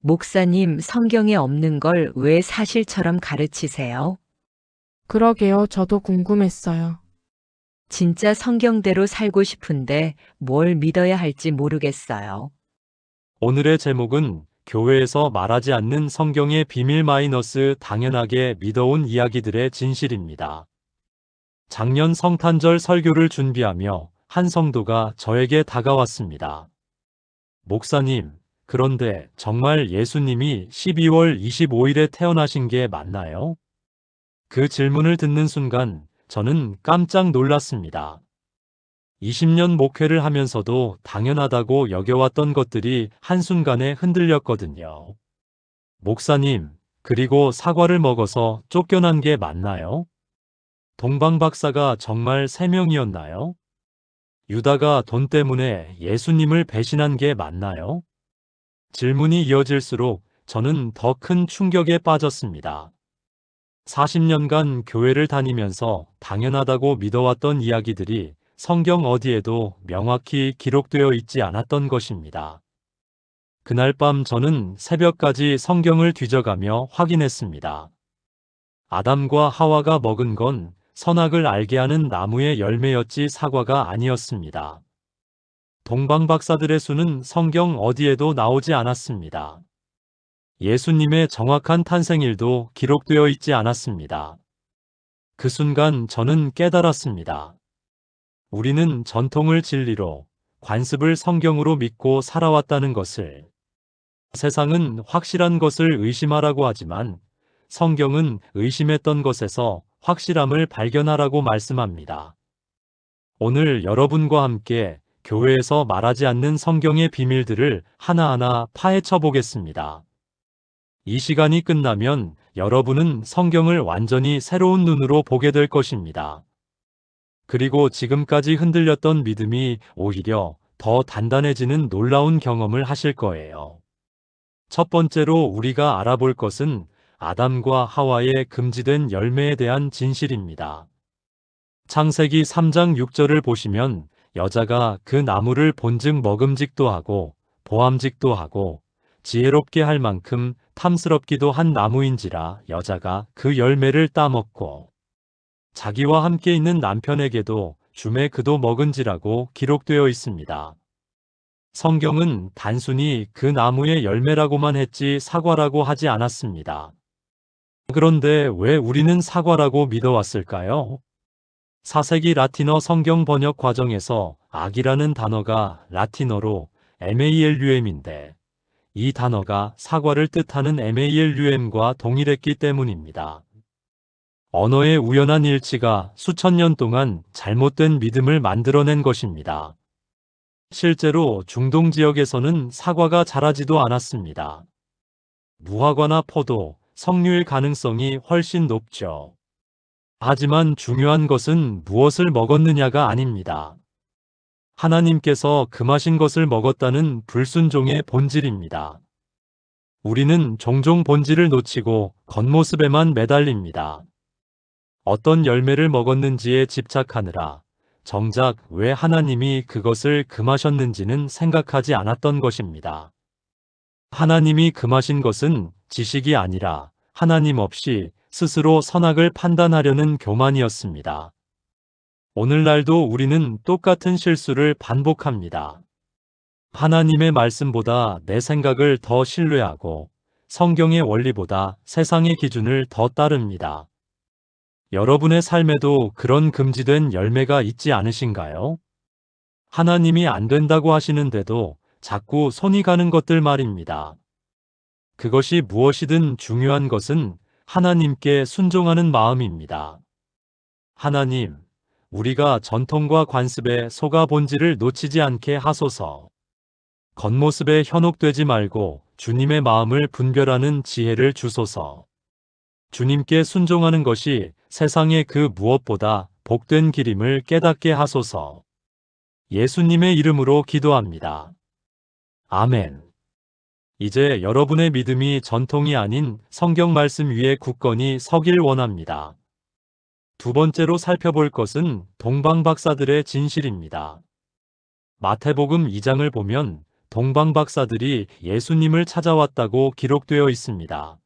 목사님, 성경에 없는 걸 왜 사실처럼 가르치세요? 그러게요. 저도 궁금했어요. 진짜 성경대로 살고 싶은데 뭘 믿어야 할지 모르겠어요. 오늘의 제목은 교회에서 말하지 않는 성경의 비밀 마이너스 당연하게 믿어온 이야기들의 진실입니다. 작년 성탄절 설교를 준비하며 한 성도가 저에게 다가왔습니다. 목사님, 그런데 정말 예수님이 12월 25일에 태어나신 게 맞나요? 그 질문을 듣는 순간 저는 깜짝 놀랐습니다. 20년 목회를 하면서도 당연하다고 여겨왔던 것들이 한순간에 흔들렸거든요. 목사님, 그리고 사과를 먹어서 쫓겨난 게 맞나요? 동방 박사가 정말 3명이었나요? 유다가 돈 때문에 예수님을 배신한 게 맞나요? 질문이 이어질수록 저는 더 큰 충격에 빠졌습니다. 40년간 교회를 다니면서 당연하다고 믿어왔던 이야기들이 성경 어디에도 명확히 기록되어 있지 않았던 것입니다. 그날 밤 저는 새벽까지 성경을 뒤져가며 확인했습니다. 아담과 하와가 먹은 건 선악을 알게 하는 나무의 열매였지 사과가 아니었습니다. 동방박사들의 수는 성경 어디에도 나오지 않았습니다. 예수님의 정확한 탄생일도 기록되어 있지 않았습니다. 그 순간 저는 깨달았습니다. 우리는 전통을 진리로, 관습을 성경으로 믿고 살아왔다는 것을. 세상은 확실한 것을 의심하라고 하지만 성경은 의심했던 것에서 확실함을 발견하라고 말씀합니다. 오늘 여러분과 함께 교회에서 말하지 않는 성경의 비밀들을 하나하나 파헤쳐 보겠습니다. 이 시간이 끝나면 여러분은 성경을 완전히 새로운 눈으로 보게 될 것입니다. 그리고 지금까지 흔들렸던 믿음이 오히려 더 단단해지는 놀라운 경험을 하실 거예요. 첫 번째로 우리가 알아볼 것은 아담과 하와의 금지된 열매에 대한 진실입니다. 창세기 3장 6절을 보시면 여자가 그 나무를 본즉 먹음직도 하고 보암직도 하고 지혜롭게 할 만큼 탐스럽기도 한 나무인지라 여자가 그 열매를 따먹고 자기와 함께 있는 남편에게도 주매 그도 먹은지라고 기록되어 있습니다. 성경은 단순히 그 나무의 열매라고만 했지 사과라고 하지 않았습니다. 그런데 왜 우리는 사과라고 믿어왔을까요? 4세기 라틴어 성경 번역 과정에서 악이라는 단어가 라틴어로 MALUM인데 이 단어가 사과를 뜻하는 MALUM과 동일했기 때문입니다. 언어의 우연한 일치가 수천 년 동안 잘못된 믿음을 만들어낸 것입니다. 실제로 중동 지역에서는 사과가 자라지도 않았습니다. 무화과나 포도, 석류의 가능성이 훨씬 높죠. 하지만 중요한 것은 무엇을 먹었느냐가 아닙니다. 하나님께서 금하신 것을 먹었다는 불순종의 본질입니다. 우리는 종종 본질을 놓치고 겉모습에만 매달립니다. 어떤 열매를 먹었는지에 집착하느라 정작 왜 하나님이 그것을 금하셨는지는 생각하지 않았던 것입니다. 하나님이 금하신 것은 지식이 아니라 하나님 없이 스스로 선악을 판단하려는 교만이었습니다. 오늘날도 우리는 똑같은 실수를 반복합니다. 하나님의 말씀보다 내 생각을 더 신뢰하고 성경의 원리보다 세상의 기준을 더 따릅니다. 여러분의 삶에도 그런 금지된 열매가 있지 않으신가요? 하나님이 안 된다고 하시는데도 자꾸 손이 가는 것들 말입니다. 그것이 무엇이든 중요한 것은 하나님께 순종하는 마음입니다. 하나님, 우리가 전통과 관습에 속아 본질을 놓치지 않게 하소서. 겉모습에 현혹되지 말고 주님의 마음을 분별하는 지혜를 주소서. 주님께 순종하는 것이 세상의 그 무엇보다 복된 길임을 깨닫게 하소서. 예수님의 이름으로 기도합니다. 아멘. 이제 여러분의 믿음이 전통이 아닌 성경 말씀 위에 굳건히 서길 원합니다. 두 번째로 살펴볼 것은 동방 박사들의 진실입니다. 마태복음 2장을 보면 동방박사들이 예수님을 찾아왔다고 기록되어 있습니다.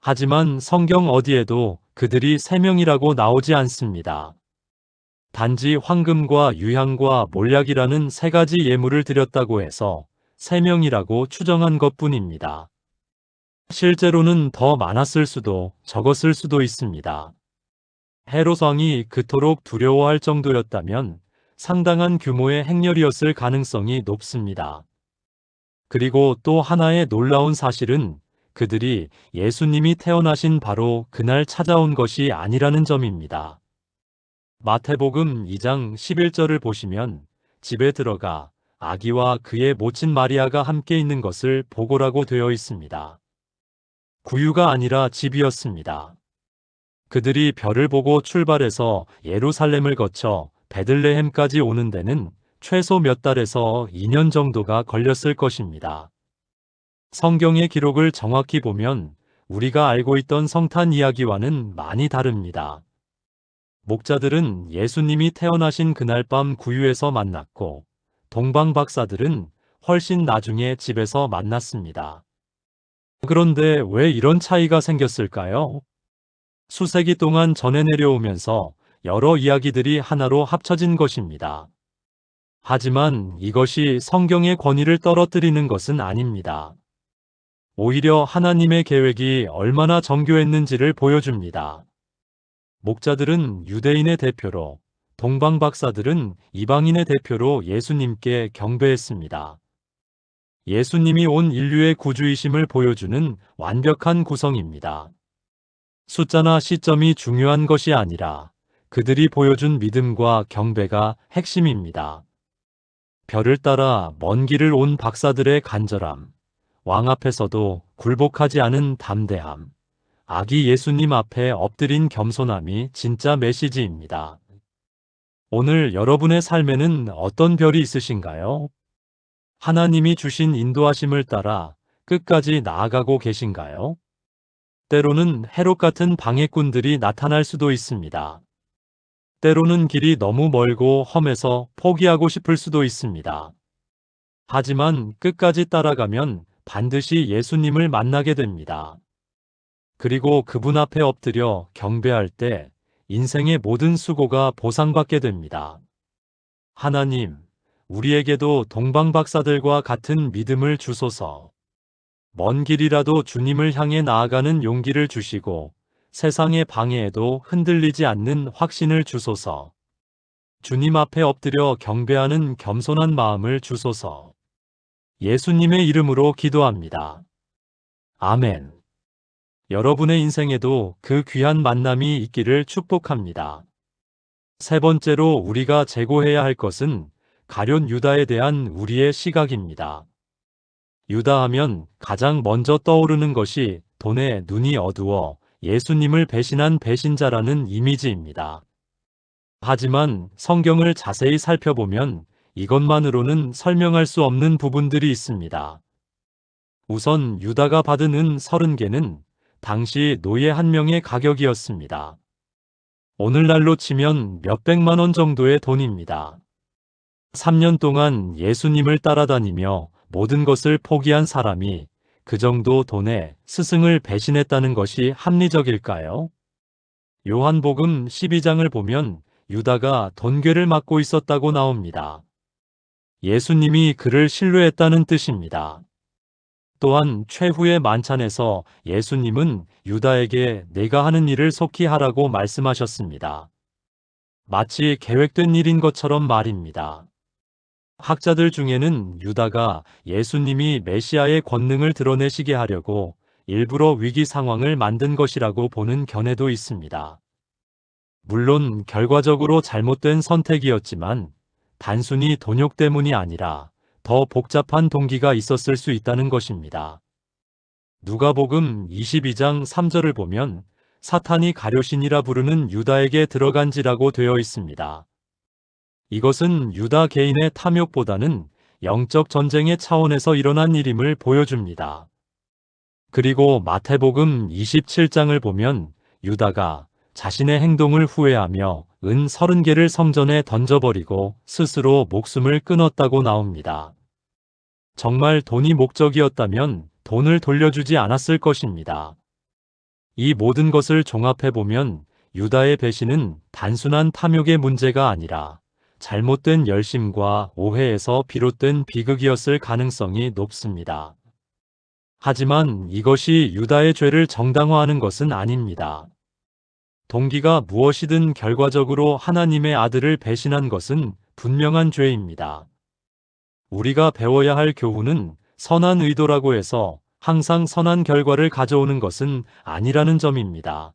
하지만 성경 어디에도 그들이 3명이라고 나오지 않습니다. 단지 황금과 유향과 몰약이라는 3가지 예물을 드렸다고 해서 3명이라고 추정한 것뿐입니다. 실제로는 더 많았을 수도 적었을 수도 있습니다. 헤롯 왕이 그토록 두려워할 정도였다면 상당한 규모의 행렬이었을 가능성이 높습니다. 그리고 또 하나의 놀라운 사실은 그들이 예수님이 태어나신 바로 그날 찾아온 것이 아니라는 점입니다. 마태복음 2장 11절을 보시면 집에 들어가 아기와 그의 모친 마리아가 함께 있는 것을 보고라고 되어 있습니다. 구유가 아니라 집이었습니다. 그들이 별을 보고 출발해서 예루살렘을 거쳐 베들레헴까지 오는 데는 최소 몇 달에서 2년 정도가 걸렸을 것입니다. 성경의 기록을 정확히 보면 우리가 알고 있던 성탄 이야기와는 많이 다릅니다. 목자들은 예수님이 태어나신 그날 밤 구유에서 만났고 동방박사들은 훨씬 나중에 집에서 만났습니다. 그런데 왜 이런 차이가 생겼을까요? 수세기 동안 전해 내려오면서 여러 이야기들이 하나로 합쳐진 것입니다. 하지만 이것이 성경의 권위를 떨어뜨리는 것은 아닙니다. 오히려 하나님의 계획이 얼마나 정교했는지를 보여줍니다. 목자들은 유대인의 대표로, 동방박사들은 이방인의 대표로 예수님께 경배했습니다. 예수님이 온 인류의 구주이심을 보여주는 완벽한 구성입니다. 숫자나 시점이 중요한 것이 아니라 그들이 보여준 믿음과 경배가 핵심입니다. 별을 따라 먼 길을 온 박사들의 간절함, 왕 앞에서도 굴복하지 않은 담대함, 아기 예수님 앞에 엎드린 겸손함이 진짜 메시지입니다. 오늘 여러분의 삶에는 어떤 별이 있으신가요? 하나님이 주신 인도하심을 따라 끝까지 나아가고 계신가요? 때로는 헤롯 같은 방해꾼들이 나타날 수도 있습니다. 때로는 길이 너무 멀고 험해서 포기하고 싶을 수도 있습니다. 하지만 끝까지 따라가면 반드시 예수님을 만나게 됩니다. 그리고 그분 앞에 엎드려 경배할 때 인생의 모든 수고가 보상받게 됩니다. 하나님, 우리에게도 동방박사들과 같은 믿음을 주소서. 먼 길이라도 주님을 향해 나아가는 용기를 주시고 세상의 방해에도 흔들리지 않는 확신을 주소서. 주님 앞에 엎드려 경배하는 겸손한 마음을 주소서. 예수님의 이름으로 기도합니다. 아멘. 여러분의 인생에도 그 귀한 만남이 있기를 축복합니다. 세 번째로 우리가 제고해야 할 것은 가룟 유다에 대한 우리의 시각입니다. 유다 하면 가장 먼저 떠오르는 것이 돈에 눈이 어두워 예수님을 배신한 배신자라는 이미지입니다. 하지만 성경을 자세히 살펴보면 이것만으로는 설명할 수 없는 부분들이 있습니다. 우선 유다가 받은 은 30개는 당시 노예 한 명의 가격이었습니다. 오늘날로 치면 몇백만 원 정도의 돈입니다. 3년 동안 예수님을 따라다니며 모든 것을 포기한 사람이 그 정도 돈에 스승을 배신했다는 것이 합리적일까요? 요한복음 12장을 보면 유다가 돈괴를 맡고 있었다고 나옵니다. 예수님이 그를 신뢰했다는 뜻입니다. 또한 최후의 만찬에서 예수님은 유다에게 내가 하는 일을 속히 하라고 말씀하셨습니다. 마치 계획된 일인 것처럼 말입니다. 학자들 중에는 유다가 예수님이 메시아의 권능을 드러내시게 하려고 일부러 위기 상황을 만든 것이라고 보는 견해도 있습니다. 물론 결과적으로 잘못된 선택이었지만 단순히 돈욕 때문이 아니라 더 복잡한 동기가 있었을 수 있다는 것입니다. 누가복음 22장 3절을 보면 사탄이 가룟신이라 부르는 유다에게 들어간지라고 되어 있습니다. 이것은 유다 개인의 탐욕보다는 영적 전쟁의 차원에서 일어난 일임을 보여줍니다. 그리고 마태복음 27장을 보면 유다가 자신의 행동을 후회하며 은 30개를 성전에 던져버리고 스스로 목숨을 끊었다고 나옵니다. 정말 돈이 목적이었다면 돈을 돌려주지 않았을 것입니다. 이 모든 것을 종합해보면 유다의 배신은 단순한 탐욕의 문제가 아니라 잘못된 열심과 오해에서 비롯된 비극이었을 가능성이 높습니다. 하지만 이것이 유다의 죄를 정당화하는 것은 아닙니다. 동기가 무엇이든 결과적으로 하나님의 아들을 배신한 것은 분명한 죄입니다. 우리가 배워야 할 교훈은 선한 의도라고 해서 항상 선한 결과를 가져오는 것은 아니라는 점입니다.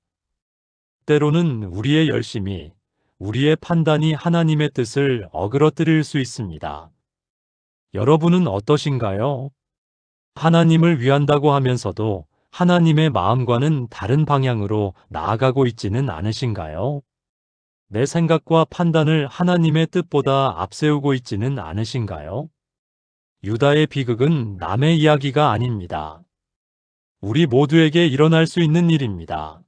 때로는 우리의 열심이, 우리의 판단이 하나님의 뜻을 어그러뜨릴 수 있습니다. 여러분은 어떠신가요? 하나님을 위한다고 하면서도 하나님의 마음과는 다른 방향으로 나아가고 있지는 않으신가요? 내 생각과 판단을 하나님의 뜻보다 앞세우고 있지는 않으신가요? 유다의 비극은 남의 이야기가 아닙니다. 우리 모두에게 일어날 수 있는 일입니다.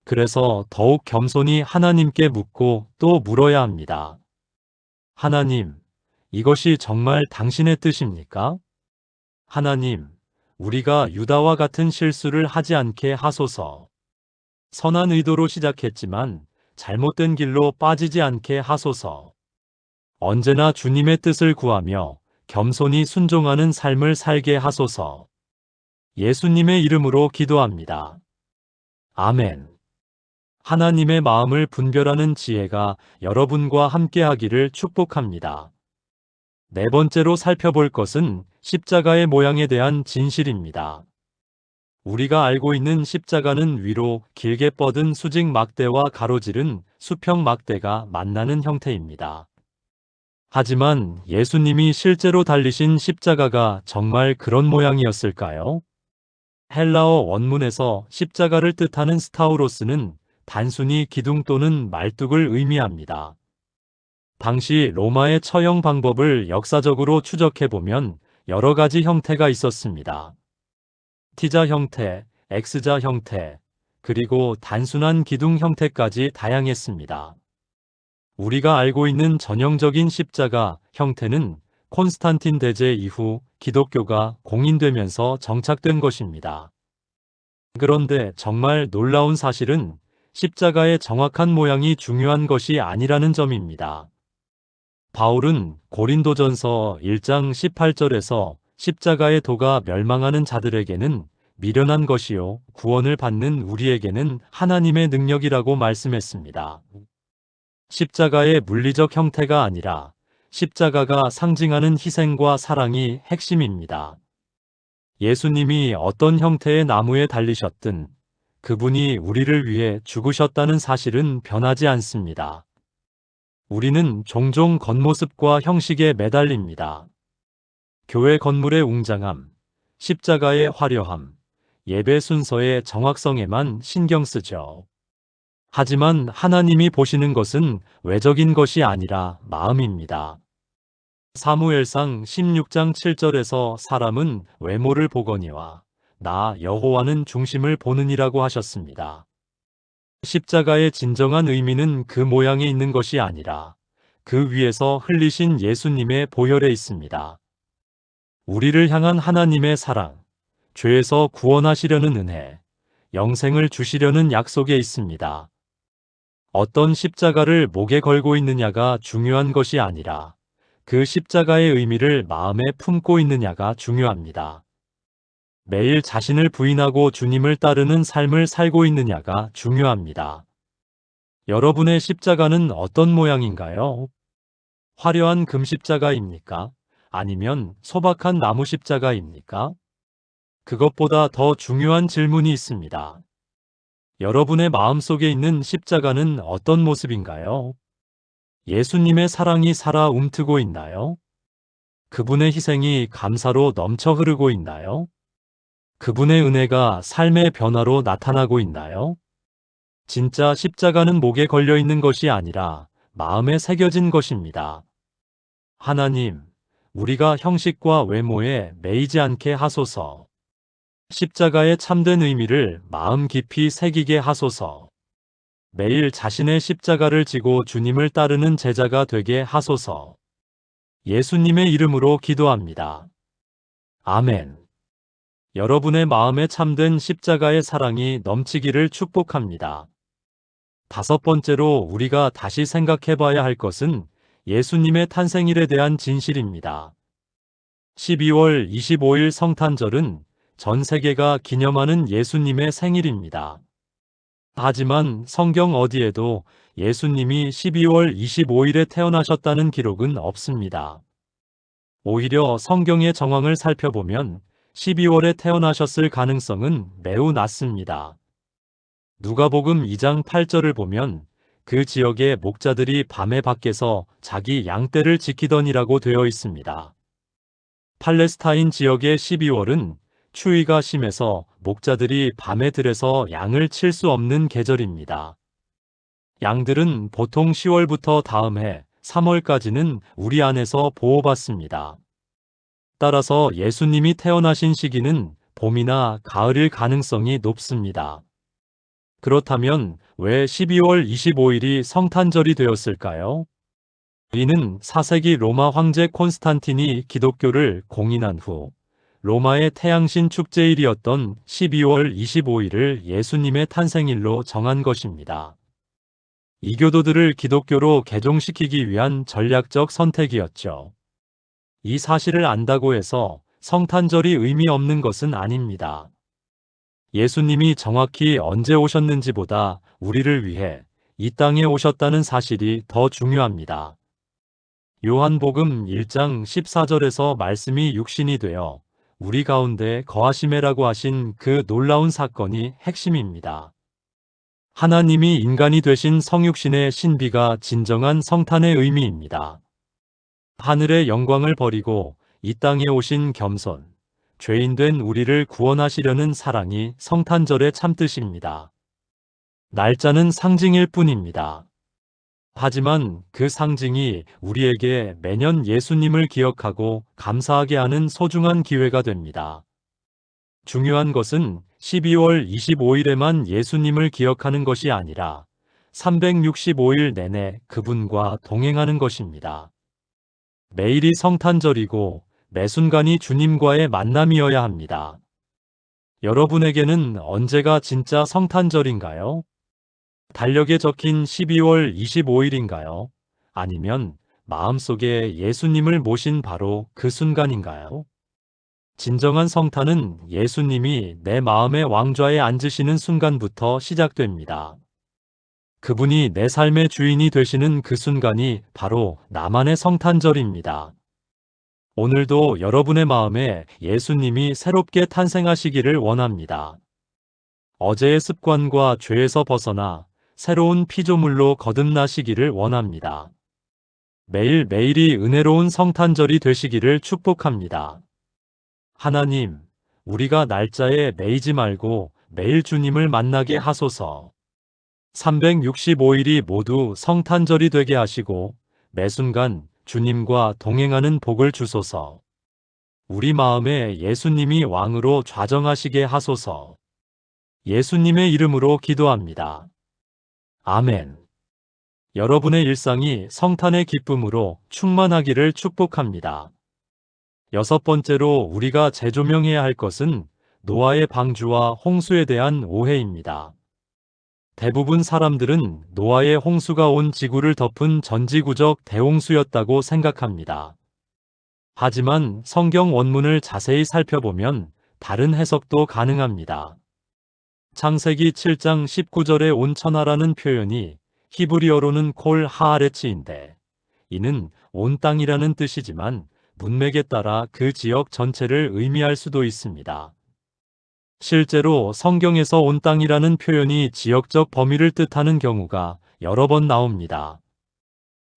그래서 더욱 겸손히 하나님께 묻고 또 물어야 합니다. 하나님, 이것이 정말 당신의 뜻입니까? 하나님, 우리가 유다와 같은 실수를 하지 않게 하소서. 선한 의도로 시작했지만 잘못된 길로 빠지지 않게 하소서. 언제나 주님의 뜻을 구하며 겸손히 순종하는 삶을 살게 하소서. 예수님의 이름으로 기도합니다. 아멘. 하나님의 마음을 분별하는 지혜가 여러분과 함께하기를 축복합니다. 네 번째로 살펴볼 것은 십자가의 모양에 대한 진실입니다. 우리가 알고 있는 십자가는 위로 길게 뻗은 수직 막대와 가로지른 수평 막대가 만나는 형태입니다. 하지만 예수님이 실제로 달리신 십자가가 정말 그런 모양이었을까요? 헬라어 원문에서 십자가를 뜻하는 스타우로스는 단순히 기둥 또는 말뚝을 의미합니다. 당시 로마의 처형 방법을 역사적으로 추적해보면 여러 가지 형태가 있었습니다. T자 형태, X자 형태, 그리고 단순한 기둥 형태까지 다양했습니다. 우리가 알고 있는 전형적인 십자가 형태는 콘스탄틴 대제 이후 기독교가 공인되면서 정착된 것입니다. 그런데 정말 놀라운 사실은 십자가의 정확한 모양이 중요한 것이 아니라는 점입니다. 바울은 고린도전서 1장 18절에서 십자가의 도가 멸망하는 자들에게는 미련한 것이요 구원을 받는 우리에게는 하나님의 능력이라고 말씀했습니다. 십자가의 물리적 형태가 아니라 십자가가 상징하는 희생과 사랑이 핵심입니다. 예수님이 어떤 형태의 나무에 달리셨든 그분이 우리를 위해 죽으셨다는 사실은 변하지 않습니다. 우리는 종종 겉모습과 형식에 매달립니다. 교회 건물의 웅장함, 십자가의 화려함, 예배 순서의 정확성에만 신경 쓰죠. 하지만 하나님이 보시는 것은 외적인 것이 아니라 마음입니다. 사무엘상 16장 7절에서 사람은 외모를 보거니와 나 여호와는 중심을 보느니라고 하셨습니다. 십자가의 진정한 의미는 그 모양에 있는 것이 아니라 그 위에서 흘리신 예수님의 보혈에 있습니다. 우리를 향한 하나님의 사랑, 죄에서 구원하시려는 은혜, 영생을 주시려는 약속에 있습니다. 어떤 십자가를 목에 걸고 있느냐가 중요한 것이 아니라 그 십자가의 의미를 마음에 품고 있느냐가 중요합니다. 매일 자신을 부인하고 주님을 따르는 삶을 살고 있느냐가 중요합니다. 여러분의 십자가는 어떤 모양인가요? 화려한 금 십자가입니까? 아니면 소박한 나무 십자가입니까? 그것보다 더 중요한 질문이 있습니다. 여러분의 마음속에 있는 십자가는 어떤 모습인가요? 예수님의 사랑이 살아 움트고 있나요? 그분의 희생이 감사로 넘쳐 흐르고 있나요? 그분의 은혜가 삶의 변화로 나타나고 있나요? 진짜 십자가는 목에 걸려 있는 것이 아니라 마음에 새겨진 것입니다. 하나님, 우리가 형식과 외모에 매이지 않게 하소서. 십자가의 참된 의미를 마음 깊이 새기게 하소서. 매일 자신의 십자가를 지고 주님을 따르는 제자가 되게 하소서. 예수님의 이름으로 기도합니다. 아멘. 여러분의 마음에 참된 십자가의 사랑이 넘치기를 축복합니다. 다섯 번째로 우리가 다시 생각해 봐야 할 것은 예수님의 탄생일에 대한 진실입니다. 12월 25일 성탄절은 전 세계가 기념하는 예수님의 생일입니다. 하지만 성경 어디에도 예수님이 12월 25일에 태어나셨다는 기록은 없습니다. 오히려 성경의 정황을 살펴보면 12월에 태어나셨을 가능성은 매우 낮습니다. 누가복음 2장 8절을 보면 그 지역의 목자들이 밤에 밖에서 자기 양떼를 지키더니라고 되어 있습니다. 팔레스타인 지역의 12월은 추위가 심해서 목자들이 밤에 들에서 양을 칠 수 없는 계절입니다. 양들은 보통 10월부터 다음 해 3월까지는 우리 안에서 보호받습니다. 따라서 예수님이 태어나신 시기는 봄이나 가을일 가능성이 높습니다. 그렇다면 왜 12월 25일이 성탄절이 되었을까요? 이는 4세기 로마 황제 콘스탄틴이 기독교를 공인한 후 로마의 태양신 축제일이었던 12월 25일을 예수님의 탄생일로 정한 것입니다. 이교도들을 기독교로 개종시키기 위한 전략적 선택이었죠. 이 사실을 안다고 해서 성탄절이 의미 없는 것은 아닙니다. 예수님이 정확히 언제 오셨는지보다 우리를 위해 이 땅에 오셨다는 사실이 더 중요합니다. 요한복음 1장 14절에서 말씀이 육신이 되어 우리 가운데 거하심에라고 하신 그 놀라운 사건이 핵심입니다. 하나님이 인간이 되신 성육신의 신비가 진정한 성탄의 의미입니다. 하늘의 영광을 버리고 이 땅에 오신 겸손, 죄인된 우리를 구원하시려는 사랑이 성탄절의 참뜻입니다. 날짜는 상징일 뿐입니다. 하지만 그 상징이 우리에게 매년 예수님을 기억하고 감사하게 하는 소중한 기회가 됩니다. 중요한 것은 12월 25일에만 예수님을 기억하는 것이 아니라 365일 내내 그분과 동행하는 것입니다. 매일이 성탄절이고 매 순간이 주님과의 만남이어야 합니다. 여러분에게는 언제가 진짜 성탄절인가요? 달력에 적힌 12월 25일인가요? 아니면 마음속에 예수님을 모신 바로 그 순간인가요? 진정한 성탄은 예수님이 내 마음의 왕좌에 앉으시는 순간부터 시작됩니다. 그분이 내 삶의 주인이 되시는 그 순간이 바로 나만의 성탄절입니다. 오늘도 여러분의 마음에 예수님이 새롭게 탄생하시기를 원합니다. 어제의 습관과 죄에서 벗어나 새로운 피조물로 거듭나시기를 원합니다. 매일매일이 은혜로운 성탄절이 되시기를 축복합니다. 하나님, 우리가 날짜에 매이지 말고 매일 주님을 만나게 하소서. 365일이 모두 성탄절이 되게 하시고 매 순간 주님과 동행하는 복을 주소서. 우리 마음에 예수님이 왕으로 좌정하시게 하소서. 예수님의 이름으로 기도합니다. 아멘. 여러분의 일상이 성탄의 기쁨으로 충만하기를 축복합니다. 여섯 번째로 우리가 재조명해야 할 것은 노아의 방주와 홍수에 대한 오해입니다. 대부분 사람들은 노아의 홍수가 온 지구를 덮은 전지구적 대홍수였다고 생각합니다. 하지만 성경 원문을 자세히 살펴보면 다른 해석도 가능합니다. 창세기 7장 19절에 온천하라는 표현이 히브리어로는 콜 하아레츠인데 이는 온 땅이라는 뜻이지만 문맥에 따라 그 지역 전체를 의미할 수도 있습니다. 실제로 성경에서 온 땅이라는 표현이 지역적 범위를 뜻하는 경우가 여러 번 나옵니다.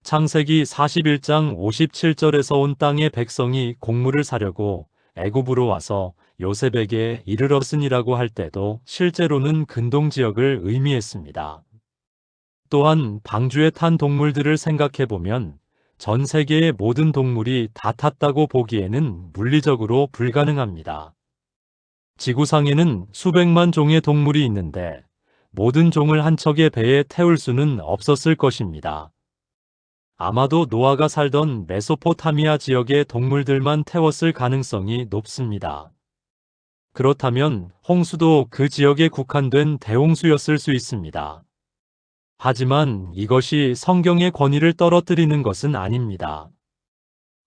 창세기 41장 57절에서 온 땅의 백성이 곡물을 사려고 애굽으로 와서 요셉에게 이르렀으니라고 할 때도 실제로는 근동 지역을 의미했습니다. 또한 방주에 탄 동물들을 생각해보면 전 세계의 모든 동물이 다 탔다고 보기에는 물리적으로 불가능합니다. 지구상에는 수백만 종의 동물이 있는데 모든 종을 한 척의 배에 태울 수는 없었을 것입니다. 아마도 노아가 살던 메소포타미아 지역의 동물들만 태웠을 가능성이 높습니다. 그렇다면 홍수도 그 지역에 국한된 대홍수였을 수 있습니다. 하지만 이것이 성경의 권위를 떨어뜨리는 것은 아닙니다.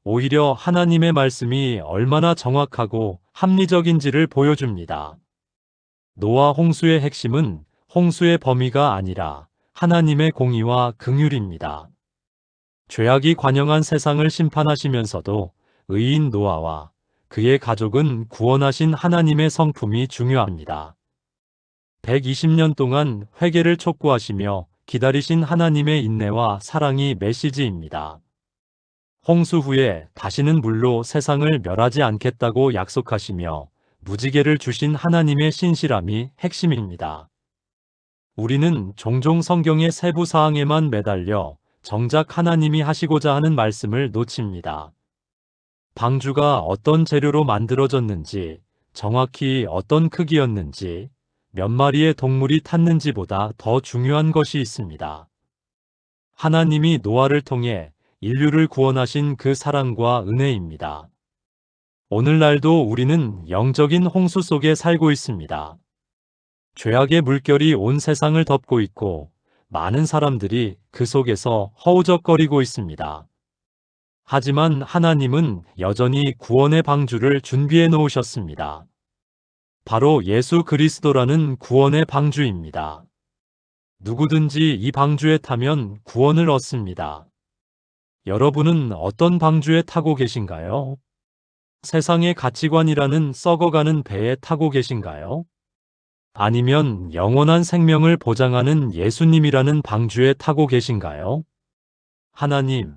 오히려 하나님의 말씀이 얼마나 정확하고 합리적인지를 보여줍니다. 노아 홍수의 핵심은 홍수의 범위가 아니라 하나님의 공의와 긍휼입니다. 죄악이 관영한 세상을 심판하시면서도 의인 노아와 그의 가족은 구원하신 하나님의 성품이 중요합니다. 120년 동안 회개를 촉구하시며 기다리신 하나님의 인내와 사랑이 메시지입니다. 홍수 후에 다시는 물로 세상을 멸하지 않겠다고 약속하시며 무지개를 주신 하나님의 신실함이 핵심입니다. 우리는 종종 성경의 세부 사항에만 매달려 정작 하나님이 하시고자 하는 말씀을 놓칩니다. 방주가 어떤 재료로 만들어졌는지, 정확히 어떤 크기였는지, 몇 마리의 동물이 탔는지보다 더 중요한 것이 있습니다. 하나님이 노아를 통해 인류를 구원하신 그 사랑과 은혜입니다. 오늘날도 우리는 영적인 홍수 속에 살고 있습니다. 죄악의 물결이 온 세상을 덮고 있고 많은 사람들이 그 속에서 허우적거리고 있습니다. 하지만 하나님은 여전히 구원의 방주를 준비해 놓으셨습니다. 바로 예수 그리스도라는 구원의 방주입니다. 누구든지 이 방주에 타면 구원을 얻습니다. 여러분은 어떤 방주에 타고 계신가요? 세상의 가치관이라는 썩어가는 배에 타고 계신가요? 아니면 영원한 생명을 보장하는 예수님이라는 방주에 타고 계신가요? 하나님,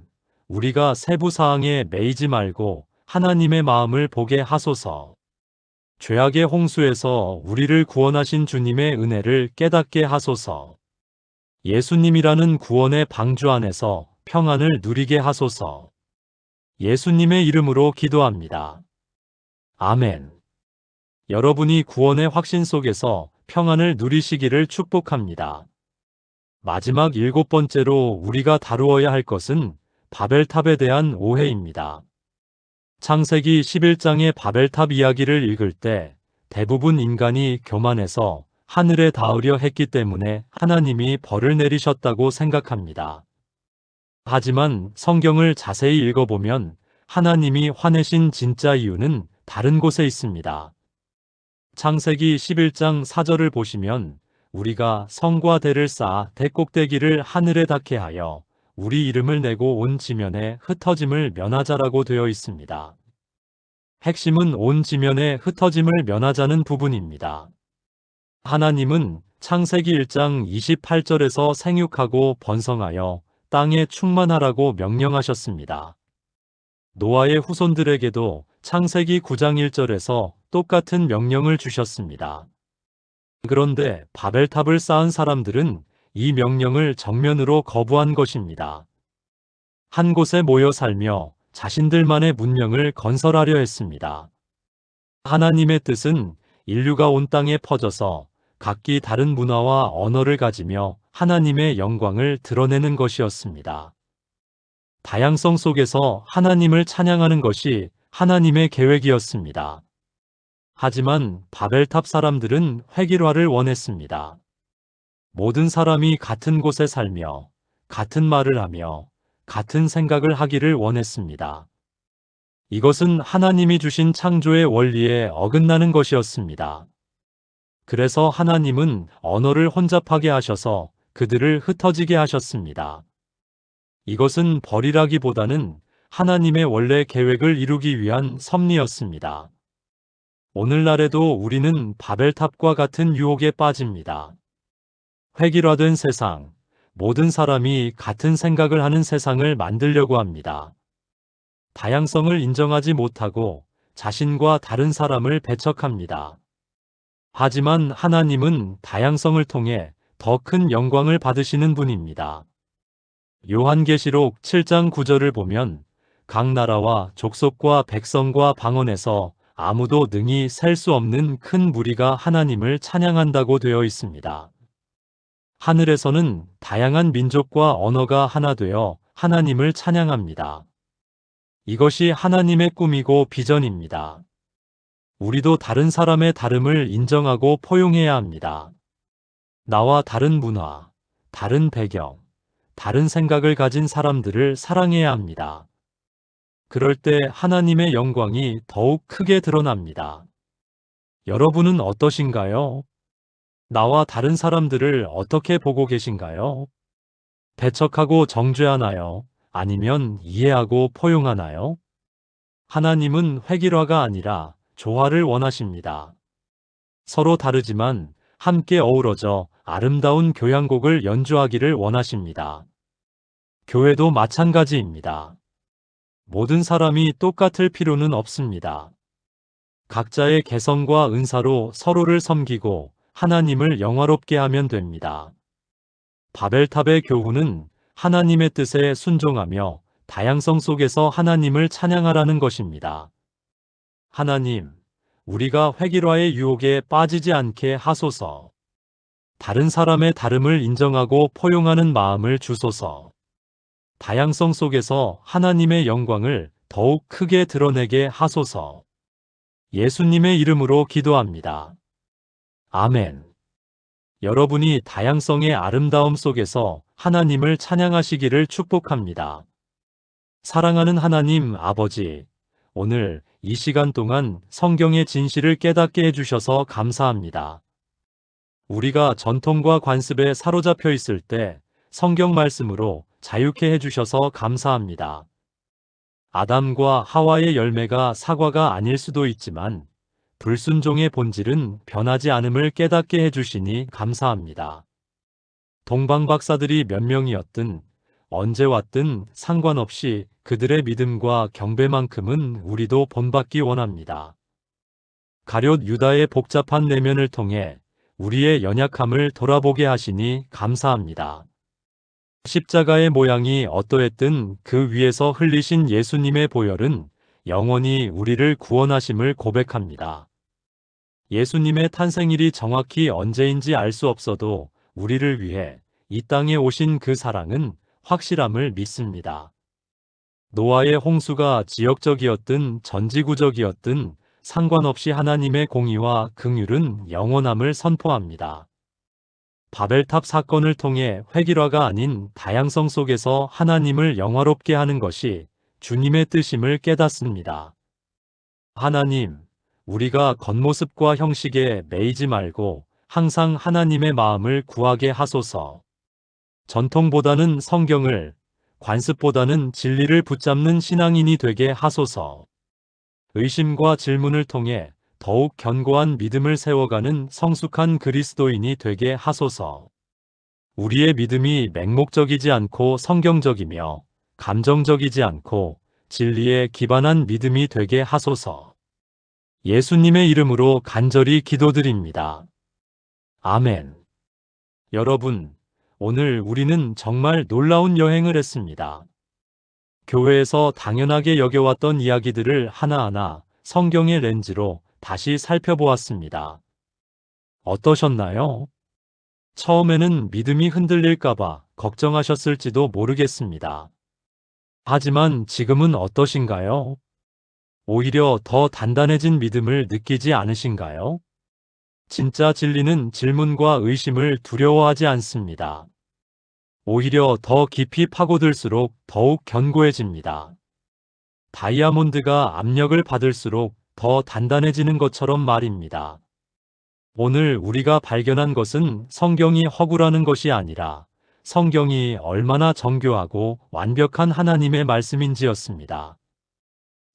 우리가 세부 사항에 매이지 말고 하나님의 마음을 보게 하소서. 죄악의 홍수에서 우리를 구원하신 주님의 은혜를 깨닫게 하소서. 예수님이라는 구원의 방주 안에서 평안을 누리게 하소서. 예수님의 이름으로 기도합니다. 아멘. 여러분이 구원의 확신 속에서 평안을 누리시기를 축복합니다. 마지막 7번째로 우리가 다루어야 할 것은 바벨탑에 대한 오해입니다. 창세기 11장의 바벨탑 이야기를 읽을 때 대부분 인간이 교만해서 하늘에 닿으려 했기 때문에 하나님이 벌을 내리셨다고 생각합니다. 하지만 성경을 자세히 읽어보면 하나님이 화내신 진짜 이유는 다른 곳에 있습니다. 창세기 11장 4절을 보시면 우리가 성과 대를 쌓아 대꼭대기를 하늘에 닿게 하여 우리 이름을 내고 온 지면에 흩어짐을 면하자라고 되어 있습니다. 핵심은 온 지면에 흩어짐을 면하자는 부분입니다. 하나님은 창세기 1장 28절에서 생육하고 번성하여 땅에 충만하라고 명령하셨습니다. 노아의 후손들에게도 창세기 9장 1절에서 똑같은 명령을 주셨습니다. 그런데 바벨탑을 쌓은 사람들은 이 명령을 정면으로 거부한 것입니다. 한 곳에 모여 살며 자신들만의 문명을 건설하려 했습니다. 하나님의 뜻은 인류가 온 땅에 퍼져서 각기 다른 문화와 언어를 가지며 하나님의 영광을 드러내는 것이었습니다. 다양성 속에서 하나님을 찬양하는 것이 하나님의 계획이었습니다. 하지만 바벨탑 사람들은 획일화를 원했습니다. 모든 사람이 같은 곳에 살며 같은 말을 하며 같은 생각을 하기를 원했습니다. 이것은 하나님이 주신 창조의 원리에 어긋나는 것이었습니다. 그래서 하나님은 언어를 혼잡하게 하셔서 그들을 흩어지게 하셨습니다. 이것은 벌이라기보다는 하나님의 원래 계획을 이루기 위한 섭리였습니다. 오늘날에도 우리는 바벨탑과 같은 유혹에 빠집니다. 획일화된 세상, 모든 사람이 같은 생각을 하는 세상을 만들려고 합니다. 다양성을 인정하지 못하고 자신과 다른 사람을 배척합니다. 하지만 하나님은 다양성을 통해 더 큰 영광을 받으시는 분입니다. 요한계시록 7장 9절을 보면 각 나라와 족속과 백성과 방언에서 아무도 능히 셀 수 없는 큰 무리가 하나님을 찬양한다고 되어 있습니다. 하늘에서는 다양한 민족과 언어가 하나 되어 하나님을 찬양합니다. 이것이 하나님의 꿈이고 비전입니다. 우리도 다른 사람의 다름을 인정하고 포용해야 합니다. 나와 다른 문화, 다른 배경, 다른 생각을 가진 사람들을 사랑해야 합니다. 그럴 때 하나님의 영광이 더욱 크게 드러납니다. 여러분은 어떠신가요? 나와 다른 사람들을 어떻게 보고 계신가요? 배척하고 정죄하나요? 아니면 이해하고 포용하나요? 하나님은 획일화가 아니라 조화를 원하십니다. 서로 다르지만 함께 어우러져 아름다운 교향곡을 연주하기를 원하십니다. 교회도 마찬가지입니다. 모든 사람이 똑같을 필요는 없습니다. 각자의 개성과 은사로 서로를 섬기고 하나님을 영화롭게 하면 됩니다. 바벨탑의 교훈은 하나님의 뜻에 순종하며 다양성 속에서 하나님을 찬양하라는 것입니다. 하나님, 우리가 획일화의 유혹에 빠지지 않게 하소서. 다른 사람의 다름을 인정하고 포용하는 마음을 주소서. 다양성 속에서 하나님의 영광을 더욱 크게 드러내게 하소서. 예수님의 이름으로 기도합니다. 아멘. 여러분이 다양성의 아름다움 속에서 하나님을 찬양하시기를 축복합니다. 사랑하는 하나님 아버지, 오늘 이 시간 동안 성경의 진실을 깨닫게 해주셔서 감사합니다. 우리가 전통과 관습에 사로잡혀 있을 때 성경 말씀으로 자유케 해주셔서 감사합니다. 아담과 하와의 열매가 사과가 아닐 수도 있지만 불순종의 본질은 변하지 않음을 깨닫게 해주시니 감사합니다. 동방 박사들이 몇 명이었든 언제 왔든 상관없이 그들의 믿음과 경배만큼은 우리도 본받기 원합니다. 가룟 유다의 복잡한 내면을 통해 우리의 연약함을 돌아보게 하시니 감사합니다. 십자가의 모양이 어떠했든 그 위에서 흘리신 예수님의 보혈은 영원히 우리를 구원하심을 고백합니다. 예수님의 탄생일이 정확히 언제인지 알 수 없어도 우리를 위해 이 땅에 오신 그 사랑은 확실함을 믿습니다. 노아의 홍수가 지역적이었든 전지구적이었든 상관없이 하나님의 공의와 긍휼은 영원함을 선포합니다. 바벨탑 사건을 통해 획일화가 아닌 다양성 속에서 하나님을 영화롭게 하는 것이 주님의 뜻임을 깨닫습니다. 하나님, 우리가 겉모습과 형식에 매이지 말고 항상 하나님의 마음을 구하게 하소서. 전통보다는 성경을, 관습보다는 진리를 붙잡는 신앙인이 되게 하소서. 의심과 질문을 통해 더욱 견고한 믿음을 세워가는 성숙한 그리스도인이 되게 하소서. 우리의 믿음이 맹목적이지 않고 성경적이며 감정적이지 않고 진리에 기반한 믿음이 되게 하소서. 예수님의 이름으로 간절히 기도드립니다. 아멘. 여러분, 오늘 우리는 정말 놀라운 여행을 했습니다. 교회에서 당연하게 여겨왔던 이야기들을 하나하나 성경의 렌즈로 다시 살펴보았습니다. 어떠셨나요? 처음에는 믿음이 흔들릴까봐 걱정하셨을지도 모르겠습니다. 하지만 지금은 어떠신가요? 오히려 더 단단해진 믿음을 느끼지 않으신가요? 진짜 진리는 질문과 의심을 두려워하지 않습니다. 오히려 더 깊이 파고들수록 더욱 견고해집니다. 다이아몬드가 압력을 받을수록 더 단단해지는 것처럼 말입니다. 오늘 우리가 발견한 것은 성경이 허구라는 것이 아니라 성경이 얼마나 정교하고 완벽한 하나님의 말씀인지였습니다.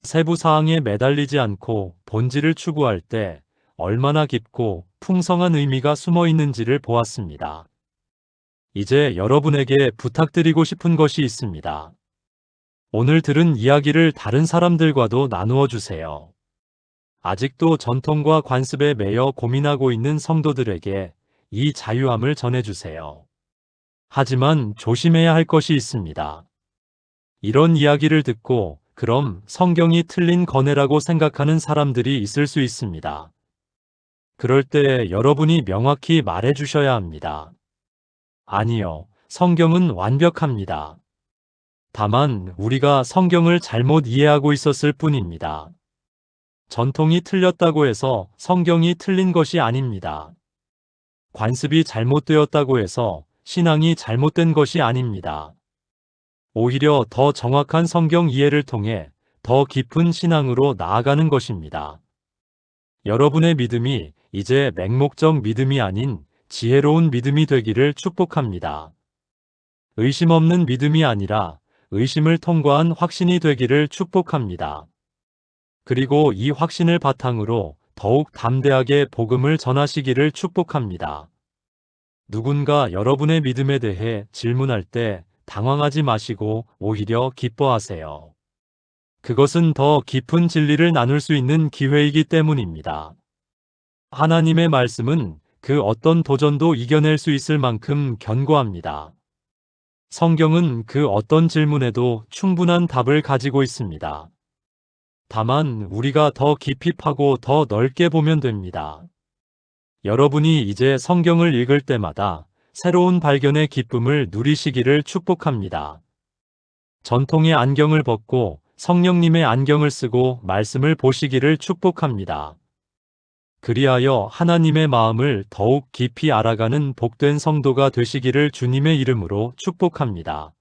세부 사항에 매달리지 않고 본질을 추구할 때 얼마나 깊고 풍성한 의미가 숨어 있는지를 보았습니다. 이제 여러분에게 부탁드리고 싶은 것이 있습니다. 오늘 들은 이야기를 다른 사람들과도 나누어 주세요. 아직도 전통과 관습에 매여 고민하고 있는 성도들에게 이 자유함을 전해주세요. 하지만 조심해야 할 것이 있습니다. 이런 이야기를 듣고 그럼 성경이 틀린 거네라고 생각하는 사람들이 있을 수 있습니다. 그럴 때 여러분이 명확히 말해 주셔야 합니다. 아니요, 성경은 완벽합니다. 다만 우리가 성경을 잘못 이해하고 있었을 뿐입니다. 전통이 틀렸다고 해서 성경이 틀린 것이 아닙니다. 관습이 잘못되었다고 해서 신앙이 잘못된 것이 아닙니다. 오히려 더 정확한 성경 이해를 통해 더 깊은 신앙으로 나아가는 것입니다. 여러분의 믿음이 이제 맹목적 믿음이 아닌 지혜로운 믿음이 되기를 축복합니다. 의심 없는 믿음이 아니라 의심을 통과한 확신이 되기를 축복합니다. 그리고 이 확신을 바탕으로 더욱 담대하게 복음을 전하시기를 축복합니다. 누군가 여러분의 믿음에 대해 질문할 때 당황하지 마시고 오히려 기뻐하세요. 그것은 더 깊은 진리를 나눌 수 있는 기회이기 때문입니다. 하나님의 말씀은 그 어떤 도전도 이겨낼 수 있을 만큼 견고합니다. 성경은 그 어떤 질문에도 충분한 답을 가지고 있습니다. 다만 우리가 더 깊이 파고 더 넓게 보면 됩니다. 여러분이 이제 성경을 읽을 때마다 새로운 발견의 기쁨을 누리시기를 축복합니다. 전통의 안경을 벗고 성령님의 안경을 쓰고 말씀을 보시기를 축복합니다. 그리하여 하나님의 마음을 더욱 깊이 알아가는 복된 성도가 되시기를 주님의 이름으로 축복합니다.